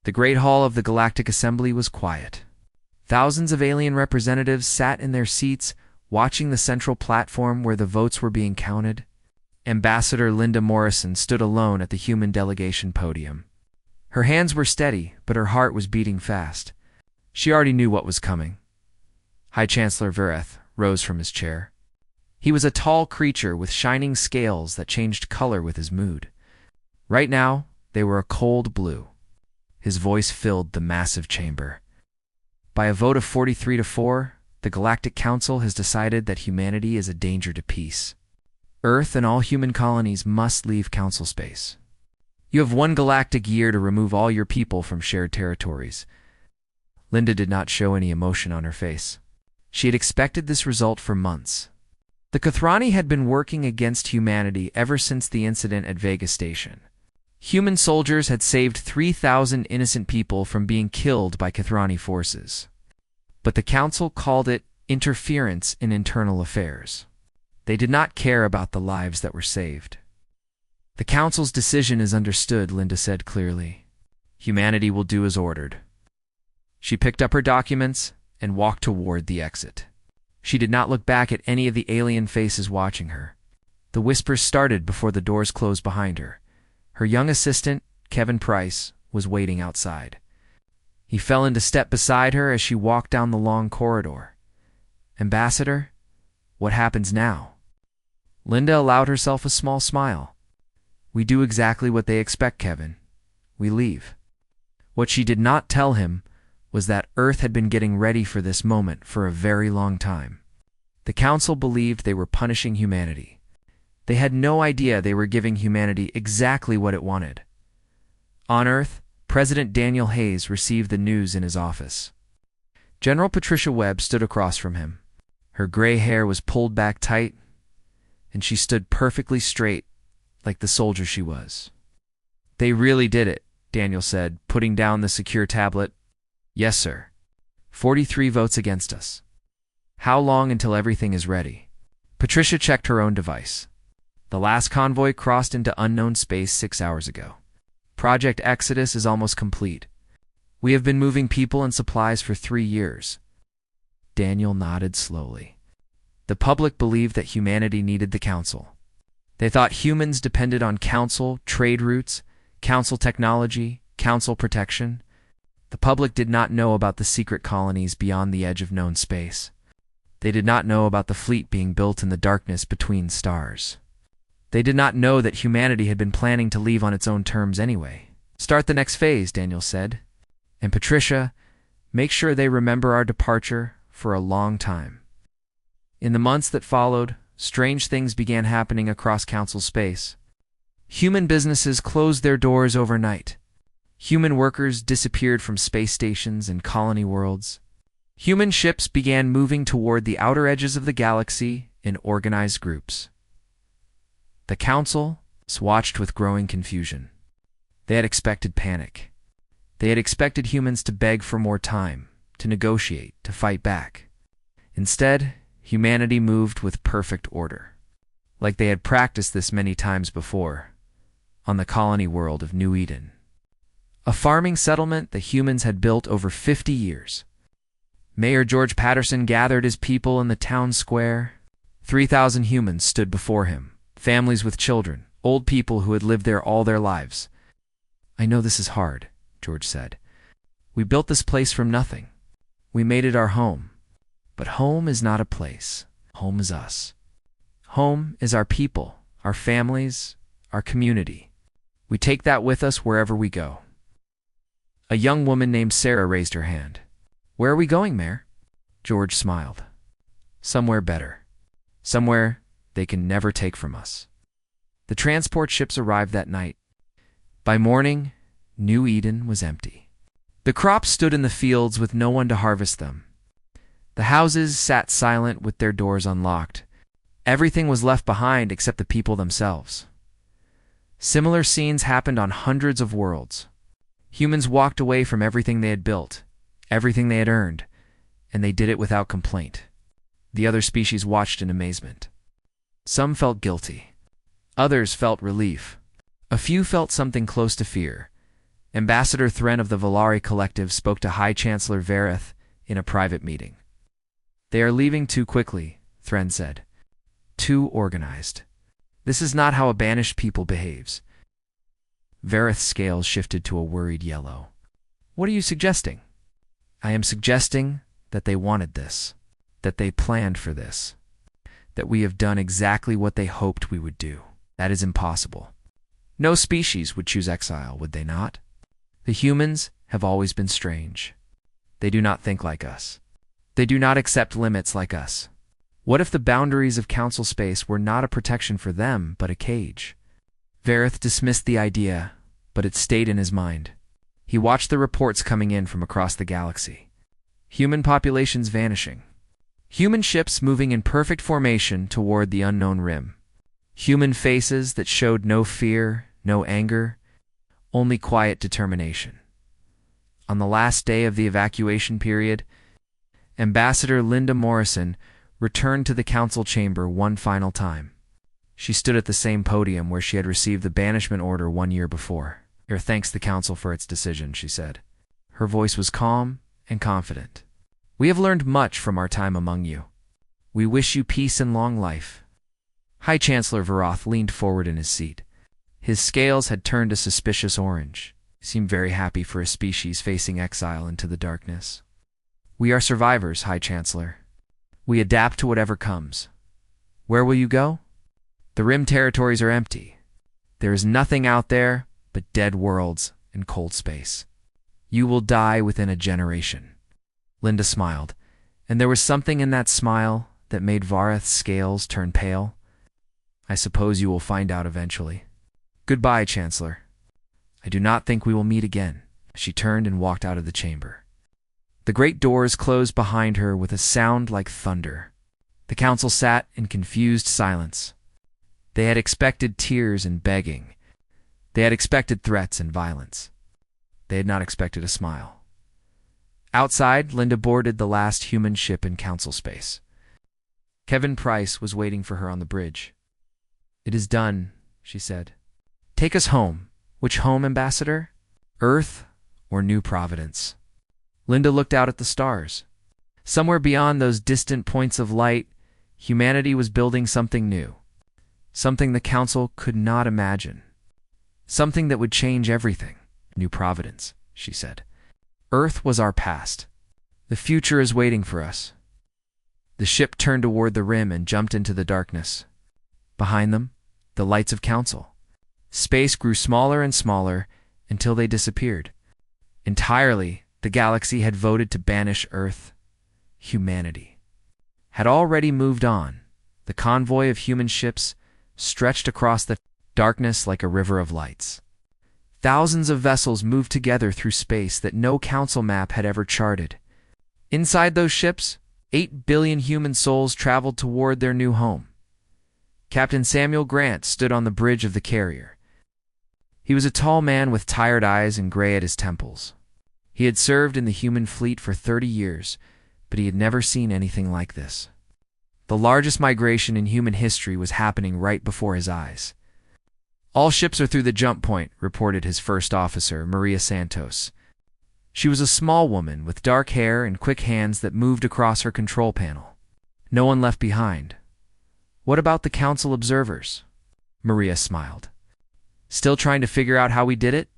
The Great Hall of the Galactic Assembly was quiet. Thousands of alien representatives sat in their seats, watching the central platform where the votes were being counted. Ambassador Linda Morrison stood alone at the human delegation podium. Her hands were steady, but her heart was beating fast. She already knew what was coming. High Chancellor Vereth rose from his chair. He was a tall creature with shining scales that changed color with his mood. Right now, they were a cold blue. His voice filled the massive chamber. By a vote of 43-4, the Galactic Council has decided that humanity is a danger to peace. Earth and all human colonies must leave Council space. You have 1 galactic year to remove all your people from shared territories. Linda did not show any emotion on her face. She had expected this result for months. The Kathrani had been working against humanity ever since the incident at Vega Station. Human soldiers had saved 3,000 innocent people from being killed by Kathrani forces. But the Council called it interference in internal affairs. They did not care about the lives that were saved. The Council's decision is understood, Linda said clearly. Humanity will do as ordered. She picked up her documents and walked toward the exit. She did not look back at any of the alien faces watching her. The whispers started before the doors closed behind her. Her young assistant, Kevin Price, was waiting outside. He fell into step beside her as she walked down the long corridor. Ambassador, what happens now? Linda allowed herself a small smile. We do exactly what they expect, Kevin. We leave. What she did not tell him was that Earth had been getting ready for this moment for a very long time. The Council believed they were punishing humanity. They had no idea they were giving humanity exactly what it wanted. On Earth, President Daniel Hayes received the news in his office. General Patricia Webb stood across from him. Her gray hair was pulled back tight, and she stood perfectly straight, like the soldier she was. They really did it, Daniel said, putting down the secure tablet. Yes, sir. 43 votes against us. How long until everything is ready? Patricia checked her own device. The last convoy crossed into unknown space 6 hours ago. Project Exodus is almost complete. We have been moving people and supplies for 3 years. Daniel nodded slowly. The public believed that humanity needed the Council. They thought humans depended on Council trade routes, Council technology, Council protection. The public did not know about the secret colonies beyond the edge of known space. They did not know about the fleet being built in the darkness between stars. They did not know that humanity had been planning to leave on its own terms anyway. Start the next phase, Daniel said. And Patricia, make sure they remember our departure for a long time. In the months that followed, strange things began happening across Council space. Human businesses closed their doors overnight. Human workers disappeared from space stations and colony worlds. Human ships began moving toward the outer edges of the galaxy in organized groups. The Council watched with growing confusion. They had expected panic. They had expected humans to beg for more time, to negotiate, to fight back. Instead, humanity moved with perfect order, like they had practiced this many times before, on the colony world of New Eden. A farming settlement the humans had built over 50 years. Mayor George Patterson gathered his people in the town square. 3,000 humans stood before him, families with children, old people who had lived there all their lives. I know this is hard, George said. We built this place from nothing. We made it our home. But home is not a place. Home is us. Home is our people, our families, our community. We take that with us wherever we go. A young woman named Sarah raised her hand. Where are we going, Mayor? George smiled. Somewhere better. Somewhere they can never take from us. The transport ships arrived that night. By morning, New Eden was empty. The crops stood in the fields with no one to harvest them. The houses sat silent with their doors unlocked. Everything was left behind except the people themselves. Similar scenes happened on hundreds of worlds. Humans walked away from everything they had built, everything they had earned, and they did it without complaint. The other species watched in amazement. Some felt guilty. Others felt relief. A few felt something close to fear. Ambassador Thren of the Valari Collective spoke to High Chancellor Vareth in a private meeting. "They are leaving too quickly," Thren said. "Too organized. This is not how a banished people behaves." Vareth's scales shifted to a worried yellow. "What are you suggesting?" "I am suggesting that they wanted this, that they planned for this, that we have done exactly what they hoped we would do. That is impossible. No species would choose exile, would they not? The humans have always been strange. They do not think like us. They do not accept limits like us. What if the boundaries of council space were not a protection for them, but a cage?" Vareth dismissed the idea, but it stayed in his mind. He watched the reports coming in from across the galaxy. Human populations vanishing. Human ships moving in perfect formation toward the unknown rim. Human faces that showed no fear, no anger, only quiet determination. On the last day of the evacuation period, Ambassador Linda Morrison returned to the council chamber one final time. She stood at the same podium where she had received the banishment order 1 year before. "Here thanks the council for its decision," she said. Her voice was calm and confident. "We have learned much from our time among you. We wish you peace and long life." High Chancellor Varoth leaned forward in his seat. His scales had turned a suspicious orange. He seemed very happy for a species facing exile into the darkness. "We are survivors, High Chancellor. We adapt to whatever comes. Where will you go? The Rim territories are empty. There is nothing out there but dead worlds and cold space. You will die within a generation." Linda smiled, and there was something in that smile that made Vareth's scales turn pale. "I suppose you will find out eventually. Goodbye, Chancellor. I do not think we will meet again." She turned and walked out of the chamber. The great doors closed behind her with a sound like thunder. The council sat in confused silence. They had expected tears and begging. They had expected threats and violence. They had not expected a smile. Outside, Linda boarded the last human ship in council space. Kevin Price was waiting for her on the bridge. "It is done," she said. "Take us home." "Which home, Ambassador? Earth or New Providence?" Linda looked out at the stars. Somewhere beyond those distant points of light, humanity was building something new. Something the council could not imagine. Something that would change everything. "New Providence," she said. "Earth was our past. The future is waiting for us." The ship turned toward the rim and jumped into the darkness. Behind them, the lights of council. Space grew smaller and smaller until they disappeared. Entirely, the galaxy had voted to banish Earth. Humanity had already moved on. The convoy of human ships stretched across the darkness like a river of lights. Thousands of vessels moved together through space that no council map had ever charted. Inside those ships, 8 billion human souls traveled toward their new home. Captain Samuel Grant stood on the bridge of the carrier. He was a tall man with tired eyes and gray at his temples. He had served in the human fleet for 30 years, but he had never seen anything like this. The largest migration in human history was happening right before his eyes. "All ships are through the jump point," reported his first officer, Maria Santos. She was a small woman with dark hair and quick hands that moved across her control panel. "No one left behind." "What about the council observers?" Maria smiled. "Still trying to figure out how we did it?"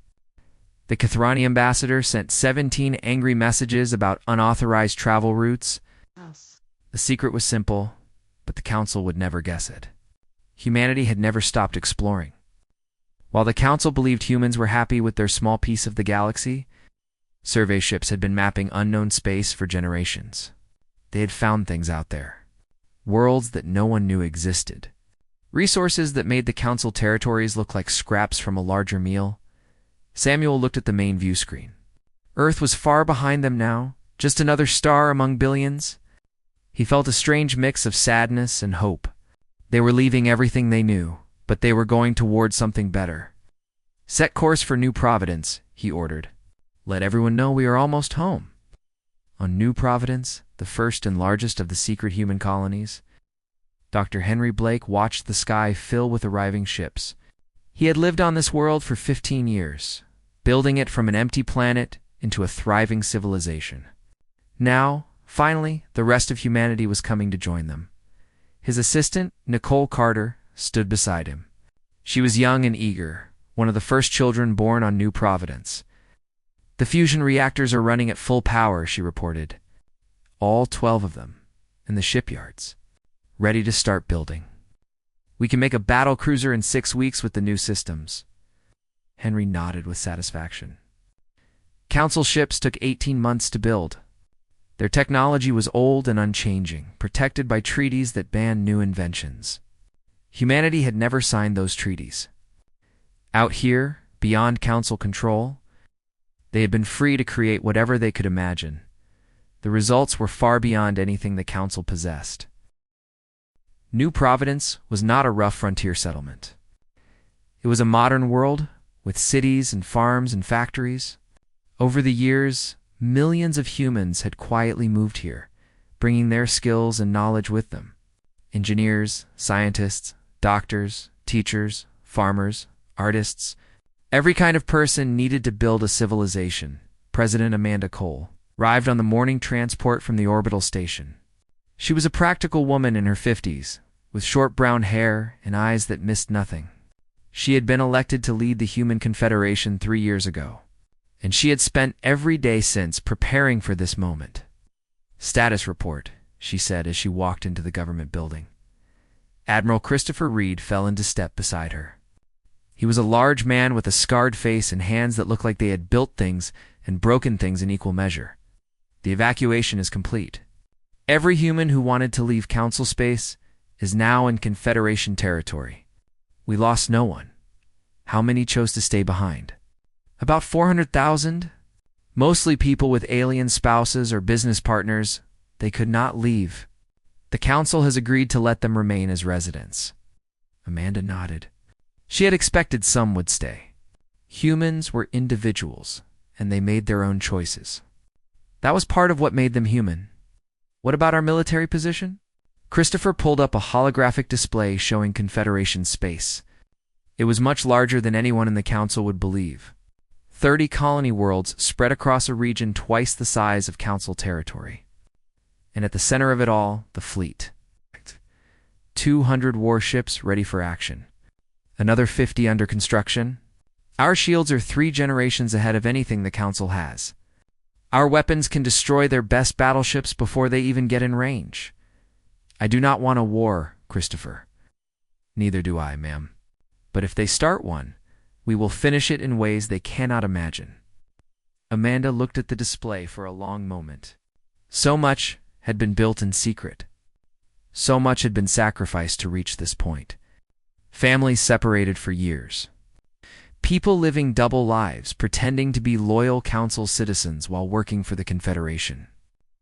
The Kathrani ambassador sent 17 angry messages about unauthorized travel routes. Yes. The secret was simple, but the council would never guess it. Humanity had never stopped exploring. While the council believed humans were happy with their small piece of the galaxy, survey ships had been mapping unknown space for generations. They had found things out there. Worlds that no one knew existed. Resources that made the council territories look like scraps from a larger meal. Samuel looked at the main view screen. Earth was far behind them now, just another star among billions. He felt a strange mix of sadness and hope. They were leaving everything they knew, but they were going toward something better. "Set course for New Providence," he ordered. "Let everyone know we are almost home." On New Providence, the first and largest of the secret human colonies, Dr. Henry Blake watched the sky fill with arriving ships. He had lived on this world for 15 years. building it from an empty planet into a thriving civilization. Now, finally, the rest of humanity was coming to join them. His assistant, Nicole Carter, stood beside him. She was young and eager, one of the first children born on New Providence. "The fusion reactors are running at full power," she reported. "All 12 of them, in the shipyards, ready to start building. We can make a battle cruiser in 6 weeks with the new systems." Henry nodded with satisfaction. Council ships took 18 months to build. Their technology was old and unchanging, protected by treaties that banned new inventions. Humanity had never signed those treaties. Out here, beyond Council control, they had been free to create whatever they could imagine. The results were far beyond anything the Council possessed. New Providence was not a rough frontier settlement. It was a modern world with cities and farms and factories. Over the years, millions of humans had quietly moved here, bringing their skills and knowledge with them. Engineers, scientists, doctors, teachers, farmers, artists, every kind of person needed to build a civilization. President Amanda Cole arrived on the morning transport from the orbital station. She was a practical woman in her 50s, with short brown hair and eyes that missed nothing. She had been elected to lead the Human Confederation 3 years ago, and she had spent every day since preparing for this moment. "Status report," she said as she walked into the government building. Admiral Christopher Reed fell into step beside her. He was a large man with a scarred face and hands that looked like they had built things and broken things in equal measure. "The evacuation is complete. Every human who wanted to leave Council space is now in Confederation territory. We lost no one. How many chose to stay behind?" "About 400,000. Mostly people with alien spouses or business partners. They could not leave. The Council has agreed to let them remain as residents." Amanda nodded. She had expected some would stay. Humans were individuals, and they made their own choices. That was part of what made them human. "What about our military position?" Christopher pulled up a holographic display showing Confederation space. It was much larger than anyone in the Council would believe. 30 colony worlds spread across a region twice the size of Council territory. And at the center of it all, the fleet. 200 warships ready for action. Another 50 under construction. Our shields are 3 generations ahead of anything the Council has. Our weapons can destroy their best battleships before they even get in range. "I do not want a war, Christopher." "Neither do I, ma'am. But if they start one, we will finish it in ways they cannot imagine." Amanda looked at the display for a long moment. So much had been built in secret. So much had been sacrificed to reach this point. Families separated for years. People living double lives, pretending to be loyal Council citizens while working for the Confederation.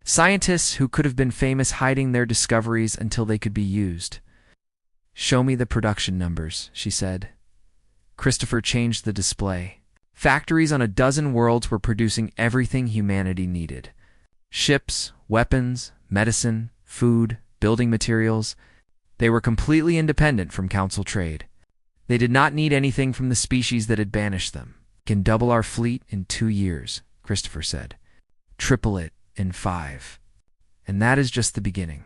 Scientists who could have been famous hiding their discoveries until they could be used. "Show me the production numbers," she said. Christopher changed the display. Factories on a dozen worlds were producing everything humanity needed. Ships, weapons, medicine, food, building materials. They were completely independent from Council trade. They did not need anything from the species that had banished them. "We can double our fleet in 2 years," Christopher said. "Triple it in 5. And that is just the beginning.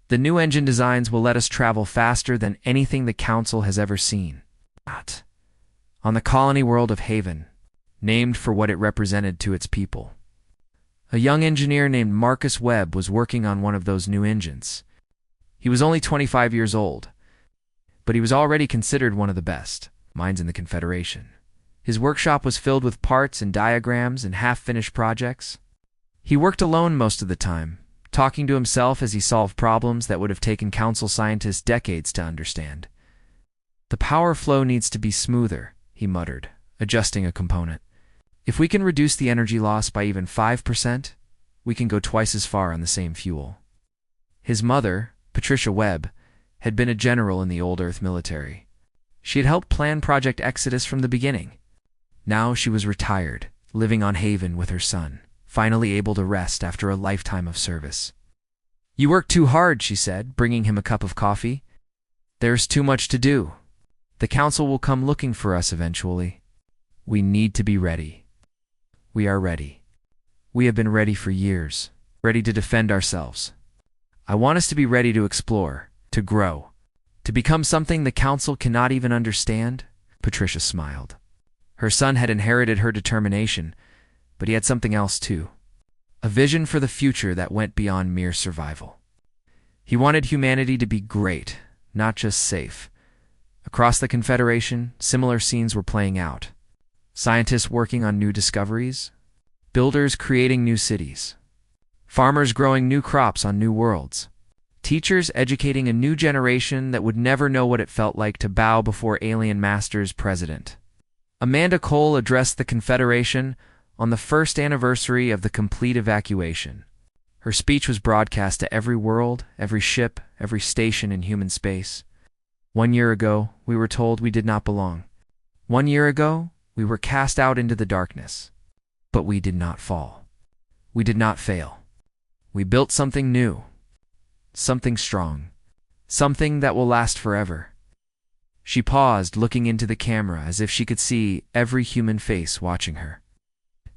The new engine designs will let us travel faster than anything the Council has ever seen." On the colony world of Haven, named for what it represented to its people. A young engineer named Marcus Webb was working on one of those new engines. He was only 25 years old, but he was already considered one of the best minds in the Confederation. His workshop was filled with parts and diagrams and half-finished projects. He worked alone most of the time, talking to himself as he solved problems that would have taken Council scientists decades to understand. "The power flow needs to be smoother," he muttered, adjusting a component. "If we can reduce the energy loss by even 5%, we can go twice as far on the same fuel." His mother, Patricia Webb, had been a general in the old Earth military. She had helped plan Project Exodus from the beginning. Now she was retired, living on Haven with her son, finally able to rest after a lifetime of service. "You work too hard," she said, bringing him a cup of coffee. "There's too much to do. The Council will come looking for us eventually. We need to be ready. We are ready. We have been ready for years, ready to defend ourselves. I want us to be ready to explore, to grow, to become something the Council cannot even understand." Patricia smiled. Her son had inherited her determination, but he had something else too. A vision for the future that went beyond mere survival. He wanted humanity to be great, not just safe. Across the Confederation, similar scenes were playing out. Scientists working on new discoveries, builders creating new cities, farmers growing new crops on new worlds, teachers educating a new generation that would never know what it felt like to bow before alien masters. President Amanda Cole addressed the Confederation on the first anniversary of the complete evacuation. Her speech was broadcast to every world, every ship, every station in human space. 1 year ago, we were told we did not belong. 1 year ago, we were cast out into the darkness. But we did not fall. We did not fail. We built something new, something strong, something that will last forever. She paused, looking into the camera as if she could see every human face watching her.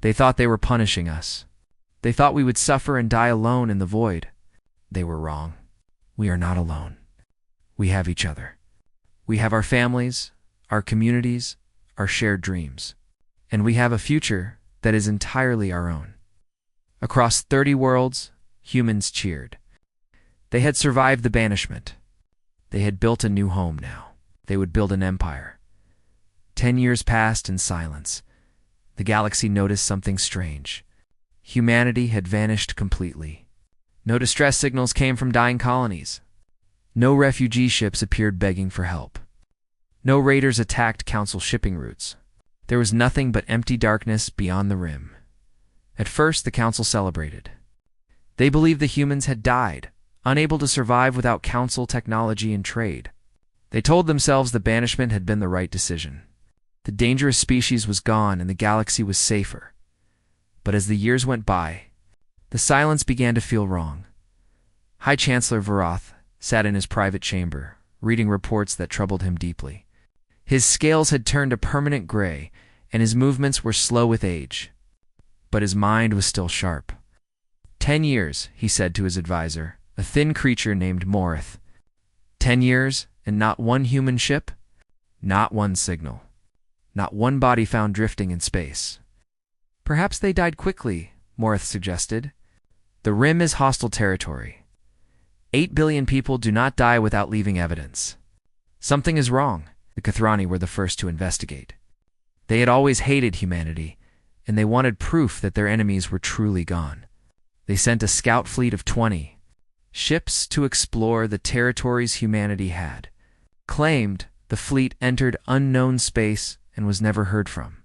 They thought they were punishing us. They thought we would suffer and die alone in the void. They were wrong. We are not alone. We have each other. We have our families, our communities, our shared dreams. And we have a future that is entirely our own. Across 30 worlds, humans cheered. They had survived the banishment. They had built a new home now. They would build an empire. 10 years passed in silence. The galaxy noticed something strange. Humanity had vanished completely. No distress signals came from dying colonies. No refugee ships appeared begging for help. No raiders attacked Council shipping routes. There was nothing but empty darkness beyond the rim. At first, the Council celebrated. They believed the humans had died, unable to survive without Council technology and trade. They told themselves the banishment had been the right decision. The dangerous species was gone and the galaxy was safer. But as the years went by, the silence began to feel wrong. High Chancellor Varath sat in his private chamber, reading reports that troubled him deeply. His scales had turned a permanent gray, and his movements were slow with age. But his mind was still sharp. 10 years, he said to his advisor, a thin creature named Morith. 10 years, and not one human ship? Not one signal. Not one body found drifting in space. Perhaps they died quickly, Morith suggested. The Rim is hostile territory. 8 billion people do not die without leaving evidence. Something is wrong. The Kathrani were the first to investigate. They had always hated humanity, and they wanted proof that their enemies were truly gone. They sent a scout fleet of 20 ships to explore the territories humanity had. Claimed the fleet entered unknown space and was never heard from.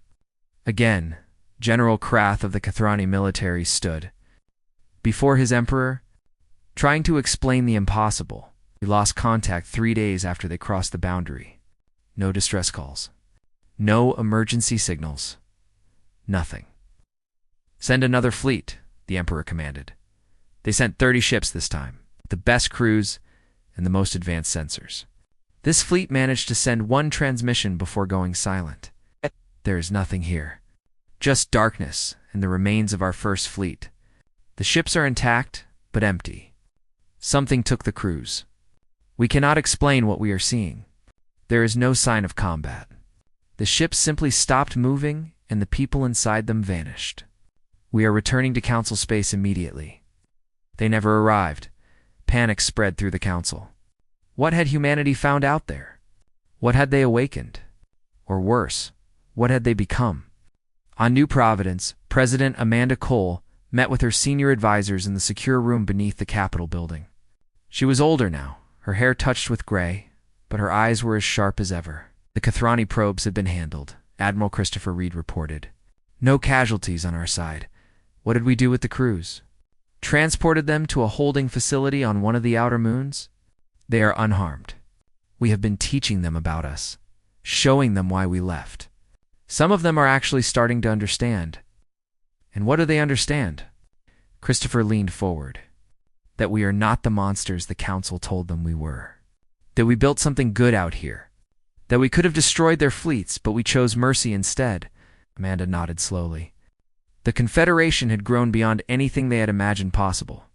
Again, General Krath of the Kathrani military stood before his emperor, trying to explain the impossible. He lost contact 3 days after they crossed the boundary. No distress calls. No emergency signals. Nothing. Send another fleet, the emperor commanded. They sent 30 ships this time, the best crews and the most advanced sensors. This fleet managed to send one transmission before going silent. There is nothing here. Just darkness and the remains of our first fleet. The ships are intact, but empty. Something took the crews. We cannot explain what we are seeing. There is no sign of combat. The ships simply stopped moving, and the people inside them vanished. We are returning to Council space immediately. They never arrived. Panic spread through the Council. What had humanity found out there? What had they awakened? Or worse, what had they become? On New Providence, President Amanda Cole met with her senior advisors in the secure room beneath the Capitol building. She was older now, her hair touched with gray, but her eyes were as sharp as ever. The Kathrani probes had been handled, Admiral Christopher Reed reported. No casualties on our side. What did we do with the crews? Transported them to a holding facility on one of the outer moons? They are unharmed. We have been teaching them about us, showing them why we left. Some of them are actually starting to understand. And what do they understand? Christopher leaned forward. That we are not the monsters the Council told them we were. That we built something good out here. That we could have destroyed their fleets, but we chose mercy instead. Amanda nodded slowly. The Confederation had grown beyond anything they had imagined possible.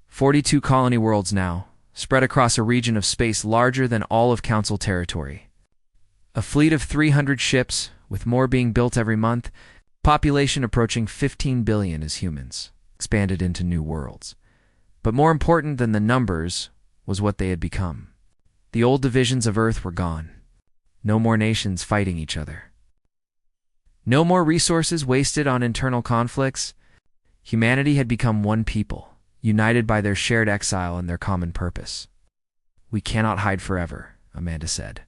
42 colony worlds now, spread across a region of space larger than all of Council territory. A fleet of 300 ships, with more being built every month, population approaching 15 billion as humans, expanded into new worlds. But more important than the numbers was what they had become. The old divisions of Earth were gone. No more nations fighting each other. No more resources wasted on internal conflicts. Humanity had become one people, united by their shared exile and their common purpose. "We cannot hide forever," Amanda said.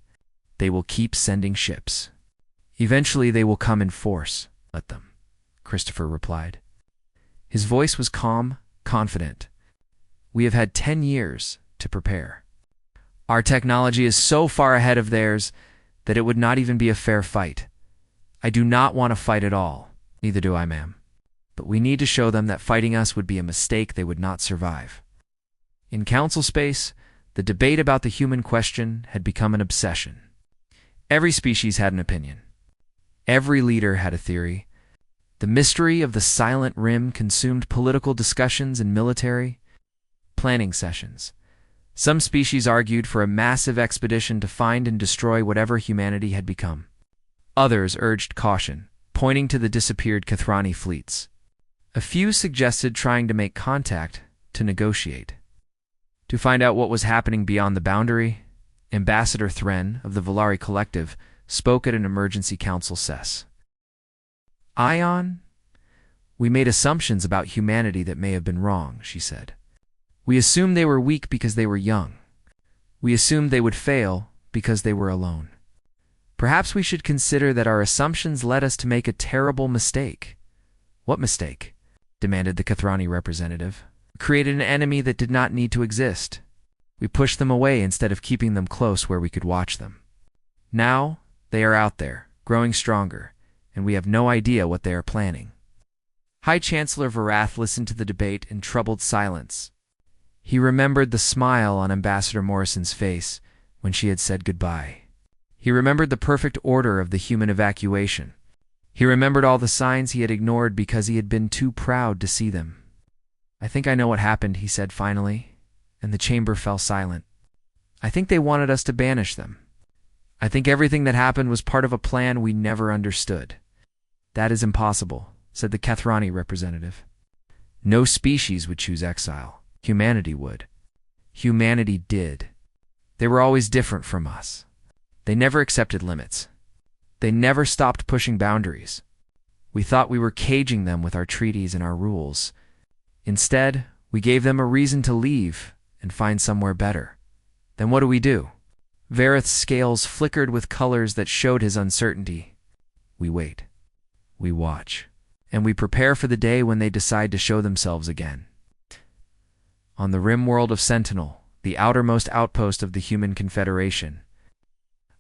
"They will keep sending ships. Eventually they will come in force. Let them," Christopher replied. His voice was calm, confident. "We have had 10 years to prepare. Our technology is so far ahead of theirs that it would not even be a fair fight. I do not want to fight at all. Neither do I, ma'am. But we need to show them that fighting us would be a mistake they would not survive." In Council space, the debate about the human question had become an obsession. Every species had an opinion. Every leader had a theory. The mystery of the Silent Rim consumed political discussions and military planning sessions. Some species argued for a massive expedition to find and destroy whatever humanity had become. Others urged caution, pointing to the disappeared Kathrani fleets. A few suggested trying to make contact to negotiate. To find out what was happening beyond the boundary, Ambassador Thren of the Volari Collective spoke at an emergency council sess. "Ion, we made assumptions about humanity that may have been wrong," she said. "We assumed they were weak because they were young. We assumed they would fail because they were alone. Perhaps we should consider that our assumptions led us to make a terrible mistake." "What mistake?" demanded the Kathrani representative. "We created an enemy that did not need to exist. We pushed them away instead of keeping them close where we could watch them. Now, they are out there, growing stronger, and we have no idea what they are planning." High Chancellor Varath listened to the debate in troubled silence. He remembered the smile on Ambassador Morrison's face when she had said goodbye. He remembered the perfect order of the human evacuation. He remembered all the signs he had ignored because he had been too proud to see them. "I think I know what happened," he said finally, and the chamber fell silent. "I think they wanted us to banish them. I think everything that happened was part of a plan we never understood." "That is impossible," said the Kathrani representative. "No species would choose exile. Humanity would. Humanity did. They were always different from us. They never accepted limits. They never stopped pushing boundaries. We thought we were caging them with our treaties and our rules. Instead, we gave them a reason to leave and find somewhere better. Then what do? Vareth's scales flickered with colors that showed his uncertainty. "We wait. We watch. And we prepare for the day when they decide to show themselves again." On the rim world of Sentinel, the outermost outpost of the Human Confederation,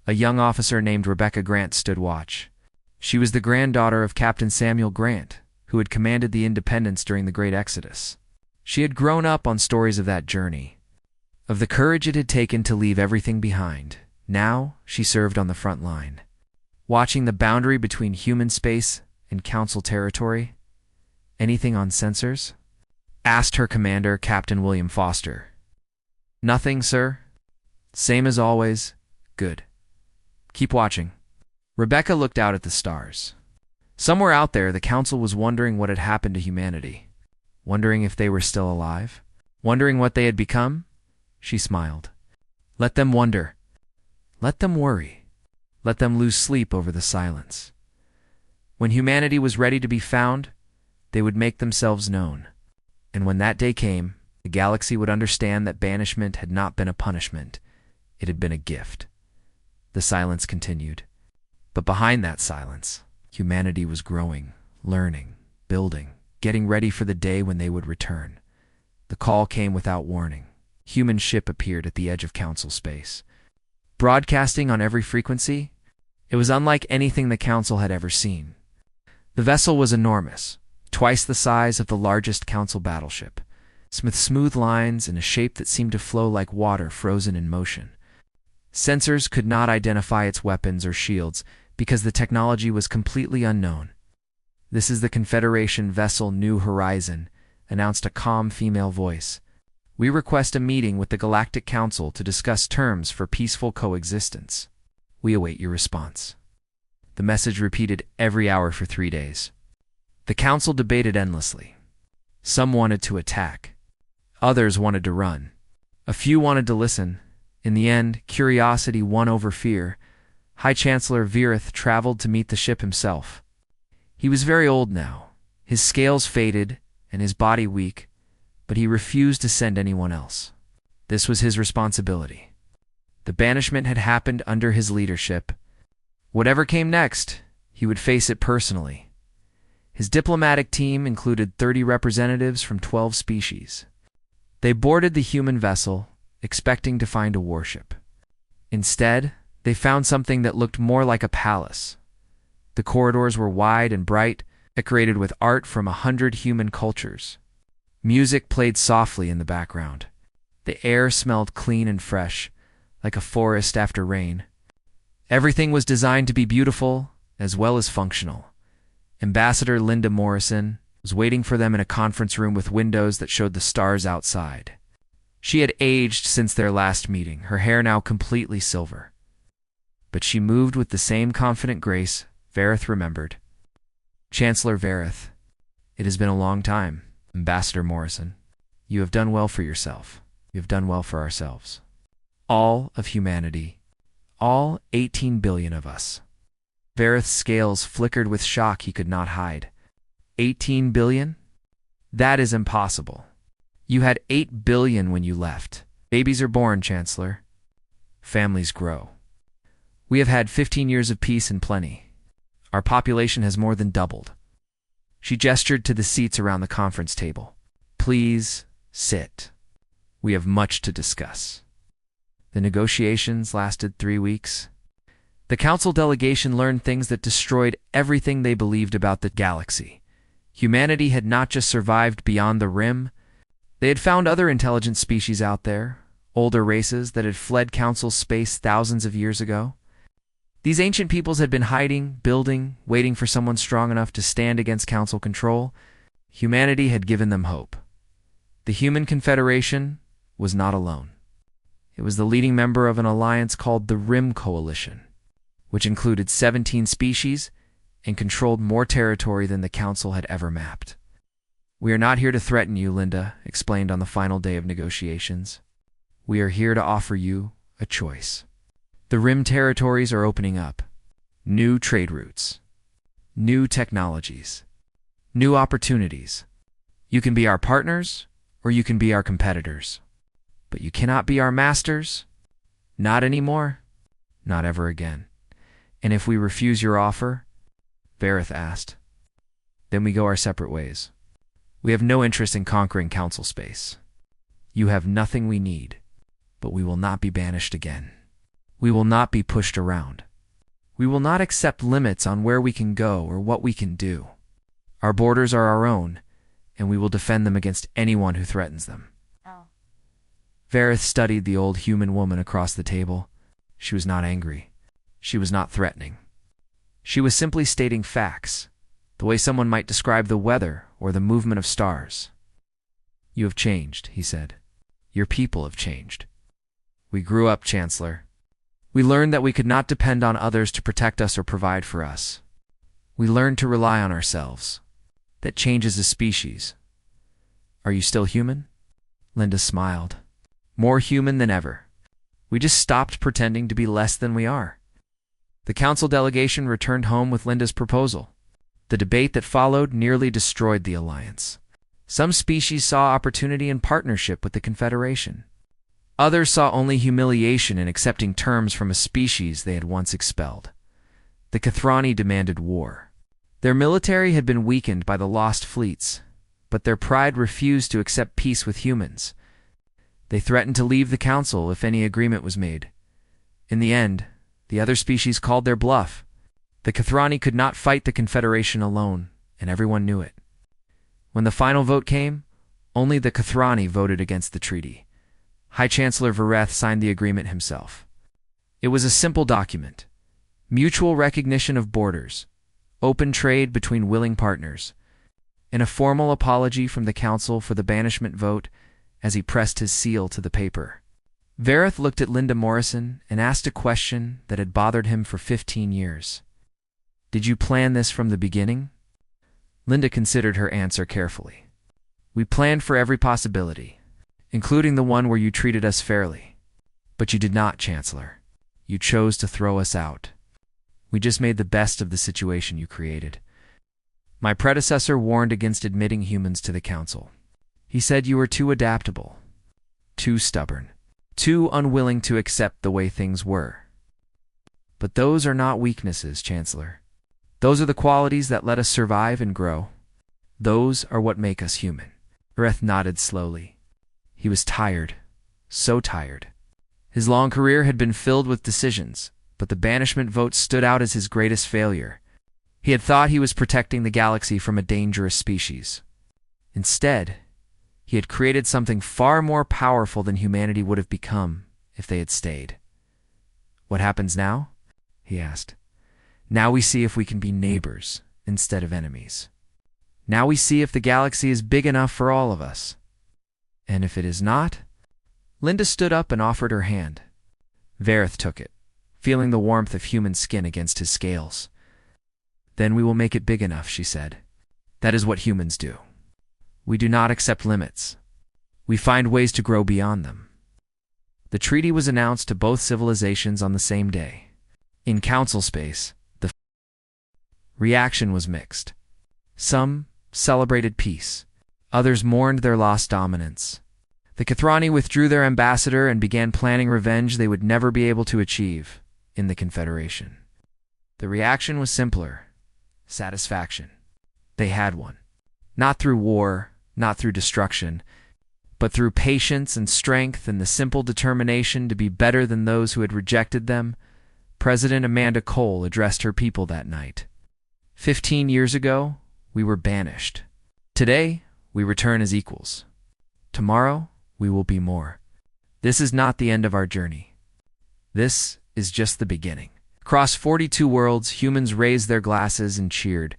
a young officer named Rebecca Grant stood watch. She was the granddaughter of Captain Samuel Grant, who had commanded the Independence during the Great Exodus. She had grown up on stories of that journey, of the courage it had taken to leave everything behind. Now she served on the front line, watching the boundary between human space and Council territory. "Anything on sensors?" asked her commander, Captain William Foster. "Nothing, sir. Same as always. Good. Keep watching." Rebecca looked out at the stars. Somewhere out there, the Council was wondering what had happened to humanity, wondering if they were still alive, wondering what they had become. She smiled. Let them wonder. Let them worry. Let them lose sleep over the silence. When humanity was ready to be found, they would make themselves known. And when that day came, the galaxy would understand that banishment had not been a punishment. It had been a gift. The silence continued. But behind that silence, humanity was growing, learning, building, getting ready for the day when they would return. The call came without warning. Human ship appeared at the edge of Council space. Broadcasting on every frequency, it was unlike anything the Council had ever seen. The vessel was enormous, twice the size of the largest Council battleship, with smooth lines and a shape that seemed to flow like water frozen in motion. Sensors could not identify its weapons or shields because the technology was completely unknown. "This is the Confederation vessel New Horizon," announced a calm female voice. "We request a meeting with the Galactic Council to discuss terms for peaceful coexistence. We await your response." The message repeated every hour for 3 days. The council debated endlessly. Some wanted to attack. Others wanted to run. A few wanted to listen. In the end, curiosity won over fear. High Chancellor Virith traveled to meet the ship himself. He was very old now, his scales faded and his body weak, but he refused to send anyone else. This was his responsibility. The banishment had happened under his leadership. Whatever came next, he would face it personally. His diplomatic team included 30 representatives from 12 species. They boarded the human vessel, expecting to find a warship. Instead, they found something that looked more like a palace. The corridors were wide and bright, decorated with art from 100 human cultures. Music played softly in the background. The air smelled clean and fresh, like a forest after rain. Everything was designed to be beautiful as well as functional. Ambassador Linda Morrison was waiting for them in a conference room with windows that showed the stars outside. She had aged since their last meeting, her hair now completely silver. But she moved with the same confident grace Varith remembered. "Chancellor Varith, it has been a long time. Ambassador Morrison, you have done well for yourself. You have done well for ourselves. All of humanity. All 18 billion of us." Varith's scales flickered with shock he could not hide. 18 billion? That is impossible. You had 8 billion when you left. Babies are born, Chancellor. Families grow. We have had 15 years of peace and plenty. Our population has more than doubled. She gestured to the seats around the conference table. "Please sit. We have much to discuss." The negotiations lasted 3 weeks. The council delegation learned things that destroyed everything they believed about the galaxy. Humanity had not just survived beyond the rim. They had found other intelligent species out there, older races that had fled council space thousands of years ago. These ancient peoples had been hiding, building, waiting for someone strong enough to stand against council control. Humanity had given them hope. The Human Confederation was not alone. It was the leading member of an alliance called the Rim Coalition, which included 17 species and controlled more territory than the council had ever mapped. "We are not here to threaten you," Linda explained on the final day of negotiations. "We are here to offer you a choice. The Rim territories are opening up. New trade routes. New technologies. New opportunities. You can be our partners, or you can be our competitors. But you cannot be our masters. Not anymore. Not ever again. And if we refuse your offer," Varith asked, "then we go our separate ways. We have no interest in conquering council space. You have nothing we need, but we will not be banished again. We will not be pushed around. We will not accept limits on where we can go or what we can do. Our borders are our own, and we will defend them against anyone who threatens them." Varith studied the old human woman across the table. She was not angry. She was not threatening. She was simply stating facts, the way someone might describe the weather or the movement of stars. "You have changed," he said. "Your people have changed. We grew up, Chancellor. We learned that we could not depend on others to protect us or provide for us. We learned to rely on ourselves. That changes a species. Are you still human?" Linda smiled. "More human than ever. We just stopped pretending to be less than we are." The council delegation returned home with Linda's proposal. The debate that followed nearly destroyed the alliance. Some species saw opportunity in partnership with the Confederation. Others saw only humiliation in accepting terms from a species they had once expelled. The Kathrani demanded war. Their military had been weakened by the lost fleets, but their pride refused to accept peace with humans. They threatened to leave the council if any agreement was made. In the end, the other species called their bluff. The Kathrani could not fight the Confederation alone, and everyone knew it. When the final vote came, only the Kathrani voted against the treaty. High Chancellor Vareth signed the agreement himself. It was a simple document. mutual recognition of borders, open trade between willing partners, and a formal apology from the council for the banishment vote as he pressed his seal to the paper. Vareth looked at Linda Morrison and asked a question that had bothered him for 15 years. "Did you plan this from the beginning?" Linda considered her answer carefully. "We planned for every possibility, including the one where you treated us fairly. But you did not, Chancellor. You chose to throw us out. We just made the best of the situation you created. My predecessor warned against admitting humans to the council. He said you were too adaptable, too stubborn, too unwilling to accept the way things were. But those are not weaknesses, Chancellor. Those are the qualities that let us survive and grow. Those are what make us human." Vareth nodded slowly. He was tired, so tired. His long career had been filled with decisions, but the banishment vote stood out as his greatest failure. He had thought he was protecting the galaxy from a dangerous species. Instead, he had created something far more powerful than humanity would have become if they had stayed. "What happens now?" he asked. "Now we see if we can be neighbors instead of enemies. Now we see if the galaxy is big enough for all of us. And if it is not..." Linda stood up and offered her hand. Vareth took it, feeling the warmth of human skin against his scales. "Then we will make it big enough," she said. "That is what humans do. We do not accept limits. We find ways to grow beyond them." The treaty was announced to both civilizations on the same day. In council space, the reaction was mixed. Some celebrated peace. Others mourned their lost dominance. The Kathrani withdrew their ambassador and began planning revenge they would never be able to achieve in the Confederation. The reaction was simpler: satisfaction. They had one. Not through war, not through destruction, but through patience and strength and the simple determination to be better than those who had rejected them. President Amanda Cole addressed her people that night. 15 years ago, we were banished. Today, we return as equals. Tomorrow, we will be more. This is not the end of our journey. This is just the beginning. Across 42 worlds, humans raised their glasses and cheered.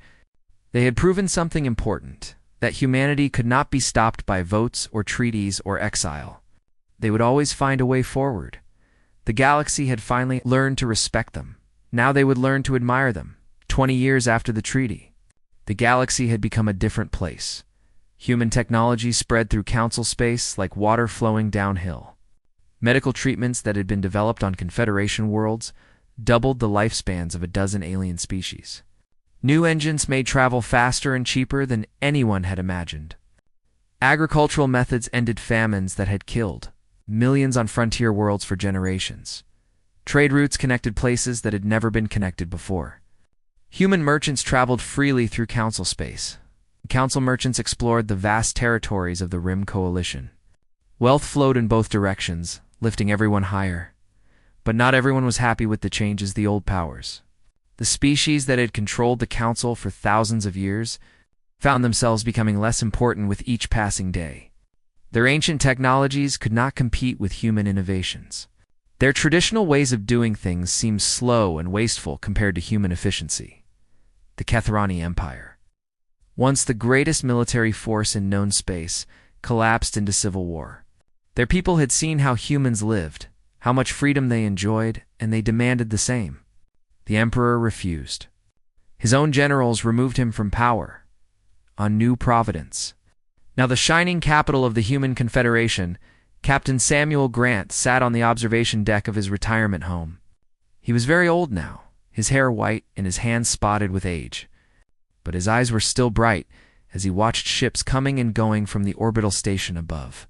They had proven something important, that humanity could not be stopped by votes or treaties or exile. They would always find a way forward. The galaxy had finally learned to respect them. Now they would learn to admire them. 20 years after the treaty, the galaxy had become a different place. Human technology spread through council space like water flowing downhill. Medical treatments that had been developed on Confederation worlds doubled the lifespans of a dozen alien species. New engines made travel faster and cheaper than anyone had imagined. Agricultural methods ended famines that had killed millions on frontier worlds for generations. Trade routes connected places that had never been connected before. Human merchants traveled freely through council space. Council merchants explored the vast territories of the Rim Coalition. Wealth flowed in both directions, lifting everyone higher. But not everyone was happy with the changes the old powers. The species that had controlled the council for thousands of years found themselves becoming less important with each passing day. Their ancient technologies could not compete with human innovations. Their traditional ways of doing things seemed slow and wasteful compared to human efficiency. The Kathrani Empire, once the greatest military force in known space, collapsed into civil war. Their people had seen how humans lived, how much freedom they enjoyed, and they demanded the same. The Emperor refused. His own generals removed him from power on New Providence. Now the shining capital of the Human Confederation, Captain Samuel Grant sat on the observation deck of his retirement home. He was very old now, his hair white and his hands spotted with age. But his eyes were still bright as he watched ships coming and going from the orbital station above.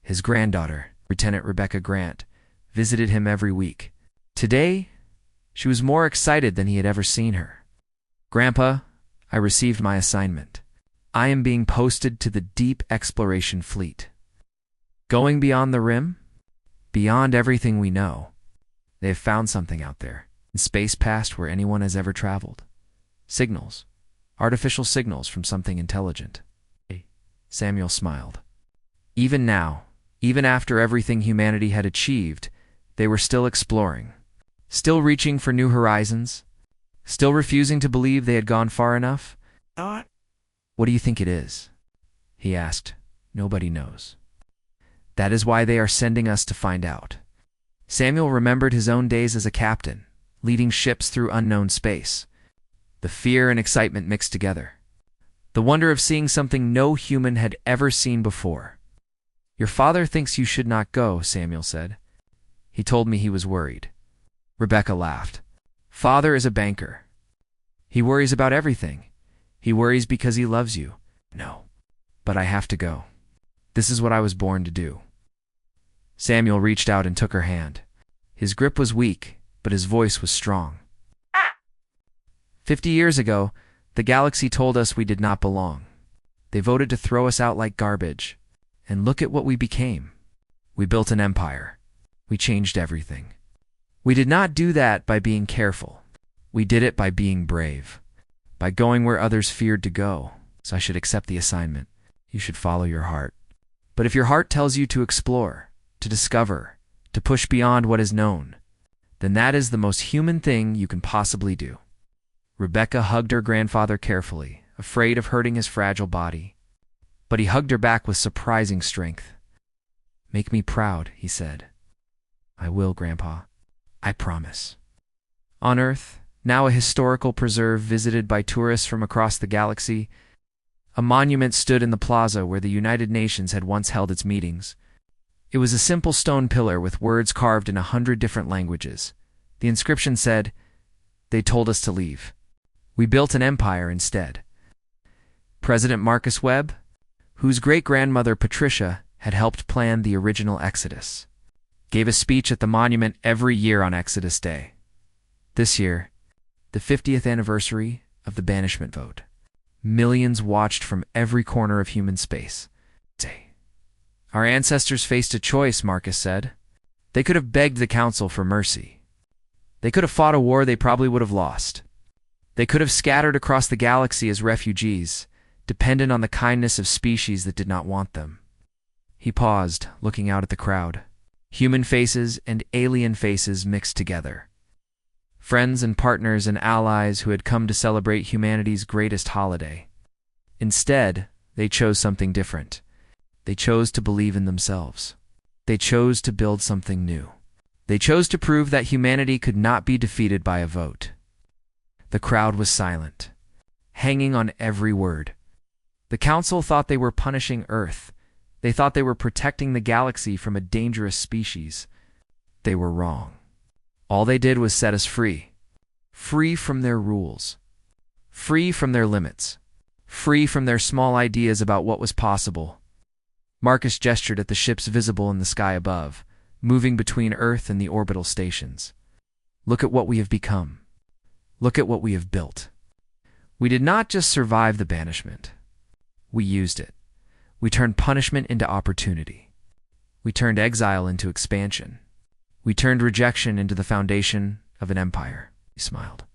His granddaughter, Lieutenant Rebecca Grant, visited him every week. Today, she was more excited than he had ever seen her. "Grandpa, I received my assignment. I am being posted to the Deep Exploration Fleet. Going beyond the Rim? Beyond everything we know. They have found something out there, in space past where anyone has ever traveled. Signals. Artificial signals from something intelligent." Samuel smiled. Even now, even after everything humanity had achieved, they were still exploring. Still reaching for new horizons? Still refusing to believe they had gone far enough? What do you think it is? He asked. Nobody knows. That is why they are sending us to find out. Samuel remembered his own days as a captain, leading ships through unknown space. The fear and excitement mixed together. The wonder of seeing something no human had ever seen before. Your father thinks you should not go, Samuel said. He told me he was worried. Rebecca laughed. Father is a banker. He worries about everything. He worries because he loves you. No. But I have to go. This is what I was born to do. Samuel reached out and took her hand. His grip was weak, but his voice was strong. 50 years ago, the galaxy told us we did not belong. They voted to throw us out like garbage. And look at what we became. We built an empire. We changed everything. We did not do that by being careful. We did it by being brave. By going where others feared to go. So I should accept the assignment. You should follow your heart. But if your heart tells you to explore, to discover, to push beyond what is known, then that is the most human thing you can possibly do. Rebecca hugged her grandfather carefully, afraid of hurting his fragile body. But he hugged her back with surprising strength. Make me proud, he said. I will, Grandpa. I promise. On Earth, now a historical preserve visited by tourists from across the galaxy, a monument stood in the plaza where the United Nations had once held its meetings. It was a simple stone pillar with words carved in 100 different languages. The inscription said, "They told us to leave. We built an empire instead." President Marcus Webb, whose great-grandmother Patricia had helped plan the original Exodus, gave a speech at the monument every year on Exodus Day. This year, the 50th anniversary of the banishment vote, millions watched from every corner of human space. Our ancestors faced a choice, Marcus said. They could have begged the council for mercy. They could have fought a war they probably would have lost. They could have scattered across the galaxy as refugees, dependent on the kindness of species that did not want them. He paused, looking out at the crowd. Human faces and alien faces mixed together. Friends and partners and allies who had come to celebrate humanity's greatest holiday. Instead, they chose something different. They chose to believe in themselves. They chose to build something new. They chose to prove that humanity could not be defeated by a vote. The crowd was silent, hanging on every word. The council thought they were punishing Earth. They thought they were protecting the galaxy from a dangerous species. They were wrong. All they did was set us free. Free from their rules. Free from their limits. Free from their small ideas about what was possible. Marcus gestured at the ships visible in the sky above, moving between Earth and the orbital stations. Look at what we have become. Look at what we have built. We did not just survive the banishment. We used it. We turned punishment into opportunity. We turned exile into expansion. We turned rejection into the foundation of an empire. He smiled.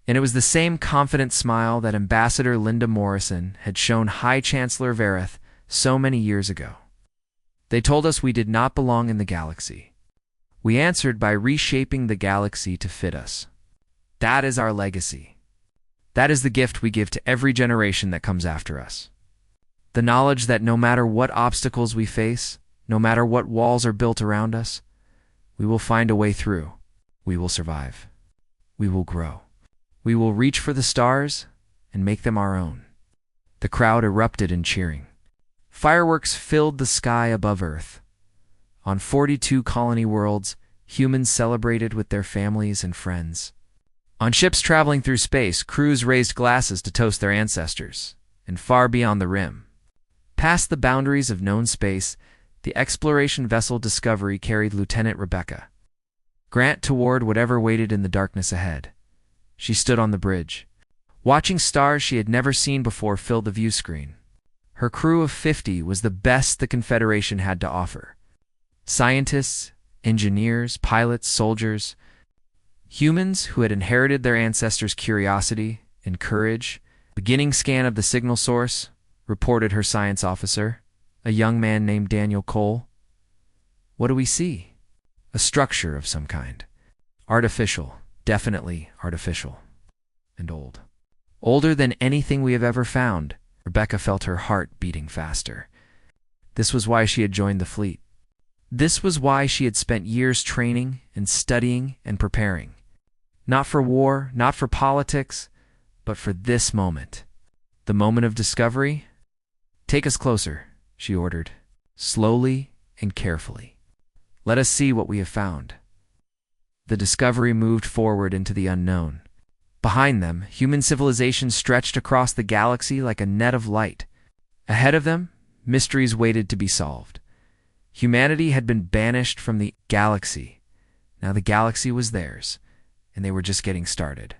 And it was the same confident smile that Ambassador Linda Morrison had shown High Chancellor Vareth so many years ago. They told us we did not belong in the galaxy. We answered by reshaping the galaxy to fit us. That is our legacy. That is the gift we give to every generation that comes after us. The knowledge that no matter what obstacles we face, no matter what walls are built around us, we will find a way through. We will survive. We will grow. We will reach for the stars and make them our own. The crowd erupted in cheering. Fireworks filled the sky above Earth. On 42 colony worlds, humans celebrated with their families and friends. On ships traveling through space, crews raised glasses to toast their ancestors. And far beyond the rim, past the boundaries of known space, the exploration vessel Discovery carried Lieutenant Rebecca Grant toward whatever waited in the darkness ahead. She stood on the bridge. Watching stars she had never seen before filled the view screen. Her crew of 50 was the best the Confederation had to offer. Scientists, engineers, pilots, soldiers, humans who had inherited their ancestors' curiosity and courage. Beginning scan of the signal source, reported her science officer, a young man named Daniel Cole. What do we see? A structure of some kind. Artificial, definitely artificial. And old. Older than anything we have ever found. Rebecca felt her heart beating faster. This was why she had joined the fleet. This was why she had spent years training and studying and preparing. Not for war, not for politics, but for this moment. The moment of discovery? Take us closer, she ordered, slowly and carefully. Let us see what we have found. The Discovery moved forward into the unknown. Behind them, human civilization stretched across the galaxy like a net of light. Ahead of them, mysteries waited to be solved. Humanity had been banished from the galaxy. Now the galaxy was theirs, and they were just getting started.